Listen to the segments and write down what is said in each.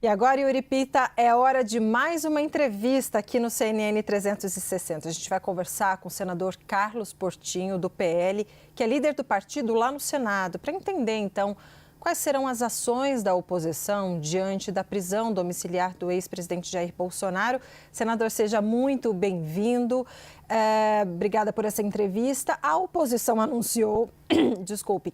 E agora, Yuri Pita, é hora de mais uma entrevista aqui no CNN 360. A gente vai conversar com o senador Carlos Portinho, do PL, que é líder do partido lá no Senado, para entender, então, quais serão as ações da oposição diante da prisão domiciliar do ex-presidente Jair Bolsonaro. Senador, seja muito bem-vindo. Obrigada por essa entrevista. A oposição anunciou,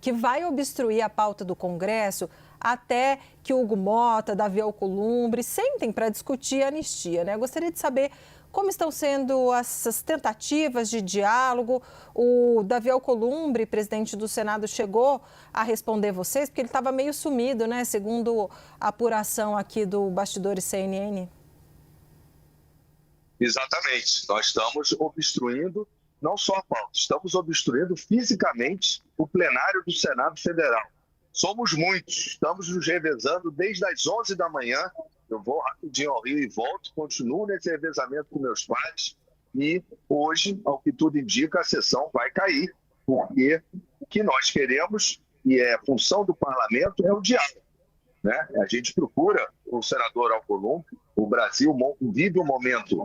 que vai obstruir a pauta do Congresso até que Hugo Mota, Davi Alcolumbre sentem para discutir a anistia, né? Eu gostaria de saber como estão sendo essas tentativas de diálogo. O Davi Alcolumbre, presidente do Senado, chegou a responder vocês, porque ele estava meio sumido, né? Segundo a apuração aqui do Bastidores CNN. Exatamente. Nós estamos obstruindo não só a pauta, estamos obstruindo fisicamente o plenário do Senado Federal. Somos muitos, estamos nos revezando desde as 11 da manhã. Eu vou rapidinho ao Rio e volto, continuo nesse revezamento com meus pares e hoje, ao que tudo indica, a sessão vai cair, porque o que nós queremos, e é função do parlamento, é o diálogo, né? A gente procura o senador Alcolumbre. O Brasil vive um momento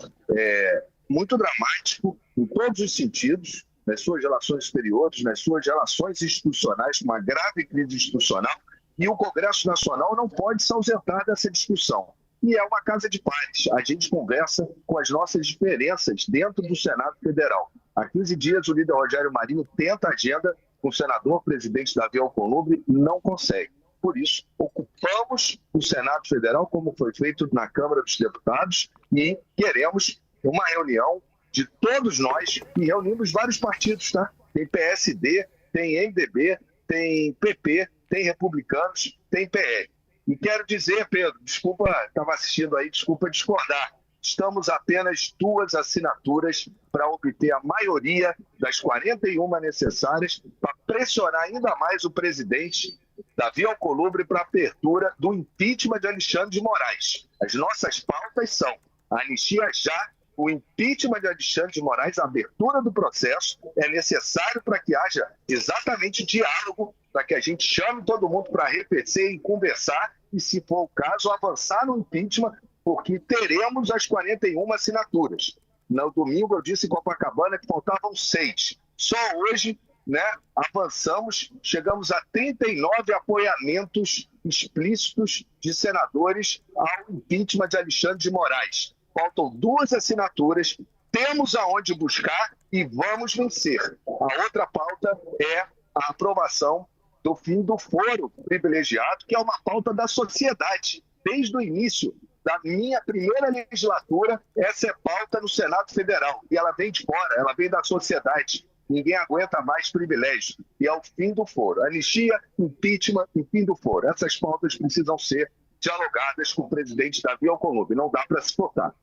muito dramático em todos os sentidos, nas suas relações exteriores, nas suas relações institucionais, uma grave crise institucional, e o Congresso Nacional não pode se ausentar dessa discussão. E é uma casa de pares. A gente conversa com as nossas diferenças dentro do Senado Federal. Há 15 dias, o líder Rogério Marinho tenta agenda com o senador, presidente Davi Alcolumbre, e não consegue. Por isso, ocupamos o Senado Federal, como foi feito na Câmara dos Deputados, e queremos uma reunião de todos nós, e reunimos vários partidos, tá? Tem PSD, tem MDB, tem PP, tem Republicanos, tem PL. E quero dizer, Pedro, desculpa, estava assistindo aí, desculpa discordar. Estamos apenas 2 assinaturas para obter a maioria das 41 necessárias para pressionar ainda mais o presidente Davi Alcolumbre para a abertura do impeachment de Alexandre de Moraes. As nossas pautas são a anistia já, o impeachment de Alexandre de Moraes, a abertura do processo é necessário para que haja exatamente diálogo, para que a gente chame todo mundo para arrefecer e conversar e, se for o caso, avançar no impeachment, porque teremos as 41 assinaturas. No domingo eu disse em Copacabana que faltavam 6. Só hoje, né, avançamos, chegamos a 39 apoiamentos explícitos de senadores ao impeachment de Alexandre de Moraes. Faltam 2 assinaturas, temos aonde buscar e vamos vencer. A outra pauta é a aprovação do fim do foro privilegiado, que é uma pauta da sociedade. Desde o início da minha primeira legislatura, essa é pauta no Senado Federal. E ela vem de fora, ela vem da sociedade. Ninguém aguenta mais privilégio. E é o fim do foro. Anistia, impeachment e fim do foro. Essas pautas precisam ser dialogadas com o presidente Davi Alcolumbre. Não dá para se votar.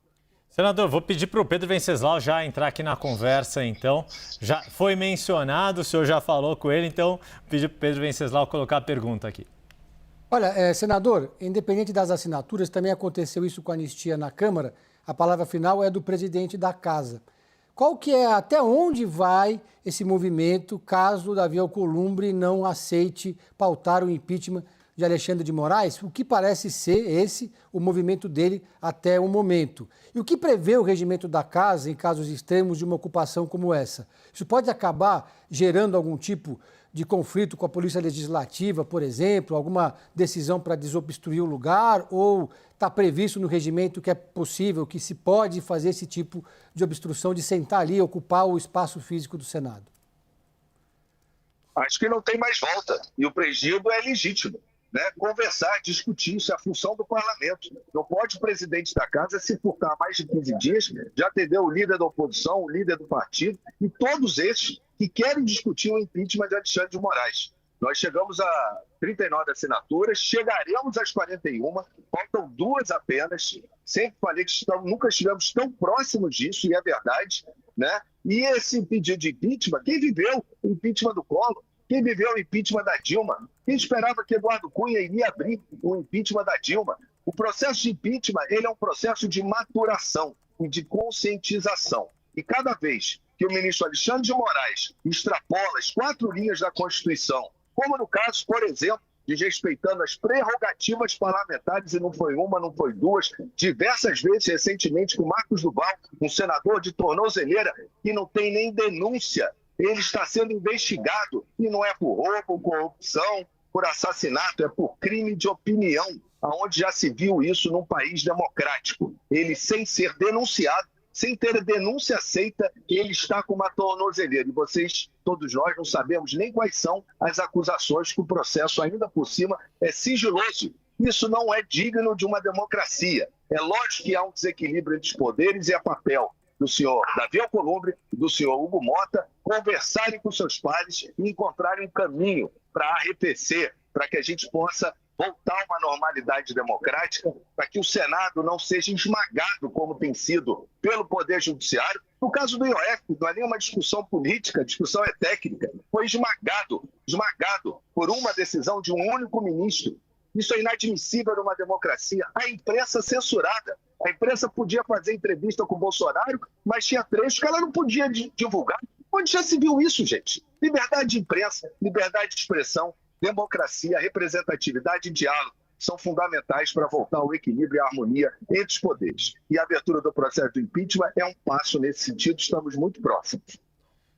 Senador, vou pedir para o Pedro Venceslau já entrar aqui na conversa, então. Já foi mencionado, o senhor já falou com ele, então pedir para o Pedro Venceslau colocar a pergunta aqui. Olha, senador, independente das assinaturas, também aconteceu isso com a anistia na Câmara. A palavra final é do presidente da Casa. Qual que é, até onde vai esse movimento caso o Davi Alcolumbre não aceite pautar o impeachment de Alexandre de Moraes? O que parece ser esse o movimento dele até o momento? E o que prevê o regimento da Casa em casos extremos de uma ocupação como essa? Isso pode acabar gerando algum tipo de conflito com a Polícia Legislativa, por exemplo, alguma decisão para desobstruir o lugar, ou está previsto no regimento que é possível, que se pode fazer esse tipo de obstrução, de sentar ali e ocupar o espaço físico do Senado? Acho que não tem mais volta. E o pedido é legítimo, né? Conversar, discutir, isso é a função do parlamento. Não pode o presidente da Casa se furtar mais de 15 dias, já atendeu o líder da oposição, o líder do partido, e todos esses que querem discutir o impeachment de Alexandre de Moraes. Nós chegamos a 39 assinaturas, chegaremos às 41, faltam 2 apenas. Sempre falei que nunca estivemos tão próximos disso, e é verdade, né? E esse pedido de impeachment, quem viveu o impeachment do Collor? Quem viveu o impeachment da Dilma? Quem esperava que Eduardo Cunha iria abrir o impeachment da Dilma? O processo de impeachment, ele é um processo de maturação e de conscientização. E cada vez que o ministro Alexandre de Moraes extrapola as 4 linhas da Constituição, como no caso, por exemplo, desrespeitando as prerrogativas parlamentares, e não foi uma, não foi duas, diversas vezes recentemente com Marcos Duval, um senador de tornozeleira que não tem nem denúncia. Ele está sendo investigado e não é por roubo, corrupção, por assassinato, é por crime de opinião, aonde já se viu isso num país democrático. Ele, sem ser denunciado, sem ter denúncia aceita, ele está com uma tornozeleira. E vocês, todos nós, não sabemos nem quais são as acusações, que o processo, ainda por cima, é sigiloso. Isso não é digno de uma democracia. É lógico que há um desequilíbrio entre os poderes, e é papel do senhor Davi Alcolumbre e do senhor Hugo Mota conversarem com seus pares e encontrarem um caminho para arrefecer, para que a gente possa voltar a uma normalidade democrática, para que o Senado não seja esmagado, como tem sido, pelo Poder Judiciário. No caso do IOF, não é nem uma discussão política, a discussão é técnica. Foi esmagado por uma decisão de um único ministro. Isso é inadmissível numa democracia. A imprensa censurada. A imprensa podia fazer entrevista com o Bolsonaro, mas tinha trechos que ela não podia divulgar. Onde já se viu isso, gente? Liberdade de imprensa, liberdade de expressão, democracia, representatividade e diálogo são fundamentais para voltar ao equilíbrio e à harmonia entre os poderes. E a abertura do processo do impeachment é um passo nesse sentido, estamos muito próximos.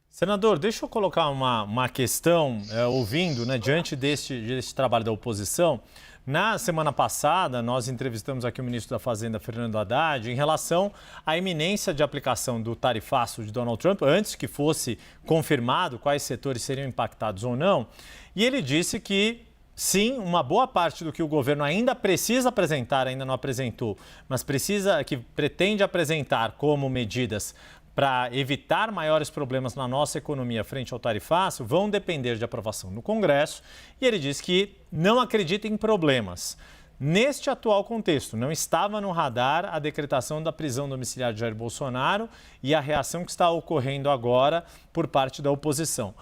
Senador, deixa eu colocar uma questão, ouvindo, né, diante deste trabalho da oposição. Na semana passada, nós entrevistamos aqui o ministro da Fazenda, Fernando Haddad, em relação à iminência de aplicação do tarifaço de Donald Trump, antes que fosse confirmado quais setores seriam impactados ou não. E ele disse que, sim, uma boa parte do que o governo ainda precisa apresentar, ainda não apresentou, mas que pretende apresentar como medidas para evitar maiores problemas na nossa economia frente ao tarifaço, vão depender de aprovação no Congresso. E ele diz que não acredita em problemas. Neste atual contexto, não estava no radar a decretação da prisão domiciliar de Jair Bolsonaro e a reação que está ocorrendo agora por parte da oposição.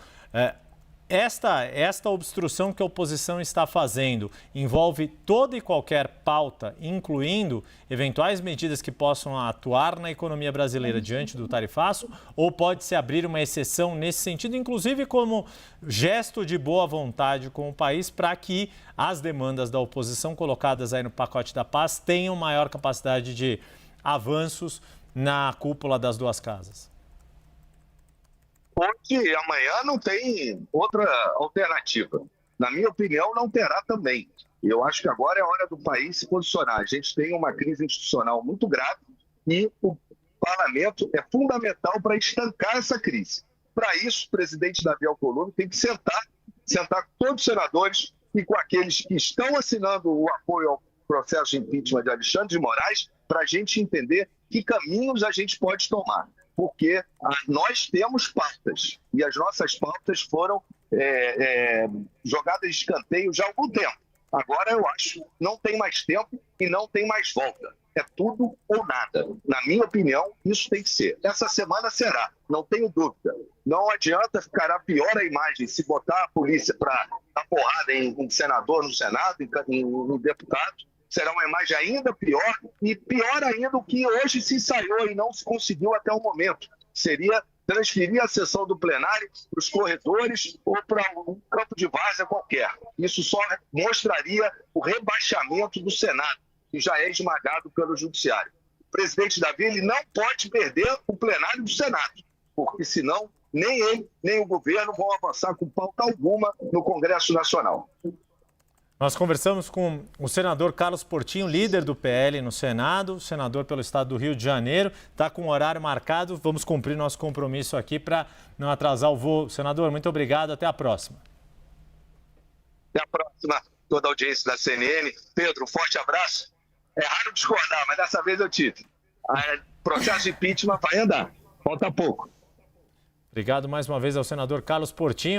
Esta obstrução que a oposição está fazendo envolve toda e qualquer pauta, incluindo eventuais medidas que possam atuar na economia brasileira diante do tarifaço, ou pode-se abrir uma exceção nesse sentido, inclusive como gesto de boa vontade com o país, para que as demandas da oposição colocadas aí no pacote da paz tenham maior capacidade de avanços na cúpula das duas casas? Hoje e amanhã não tem outra alternativa. Na minha opinião, não terá também. Eu acho que agora é hora do país se posicionar. A gente tem uma crise institucional muito grave e o parlamento é fundamental para estancar essa crise. Para isso, o presidente Davi Alcolumbre tem que sentar com todos os senadores e com aqueles que estão assinando o apoio ao processo de impeachment de Alexandre de Moraes, para a gente entender que caminhos a gente pode tomar. Porque nós temos pautas e as nossas pautas foram jogadas de escanteio já há algum tempo. Agora eu acho que não tem mais tempo e não tem mais volta. É tudo ou nada. Na minha opinião, isso tem que ser. Essa semana será, não tenho dúvida. Não adianta ficar pior a imagem se botar a polícia para dar porrada em senador no Senado, em deputado. Será uma imagem ainda pior, e pior ainda o que hoje se ensaiou e não se conseguiu até o momento. Seria transferir a sessão do plenário para os corredores ou para um campo de várzea qualquer. Isso só mostraria o rebaixamento do Senado, que já é esmagado pelo Judiciário. O presidente Davi, ele não pode perder o plenário do Senado, porque senão nem ele, nem o governo vão avançar com pauta alguma no Congresso Nacional. Nós conversamos com o senador Carlos Portinho, líder do PL no Senado, senador pelo estado do Rio de Janeiro, está com o horário marcado, vamos cumprir nosso compromisso aqui para não atrasar o voo. Senador, muito obrigado, até a próxima. Até a próxima, toda a audiência da CNN. Pedro, um forte abraço. É raro discordar, mas dessa vez eu tive. O processo de impeachment vai andar, falta pouco. Obrigado mais uma vez ao senador Carlos Portinho.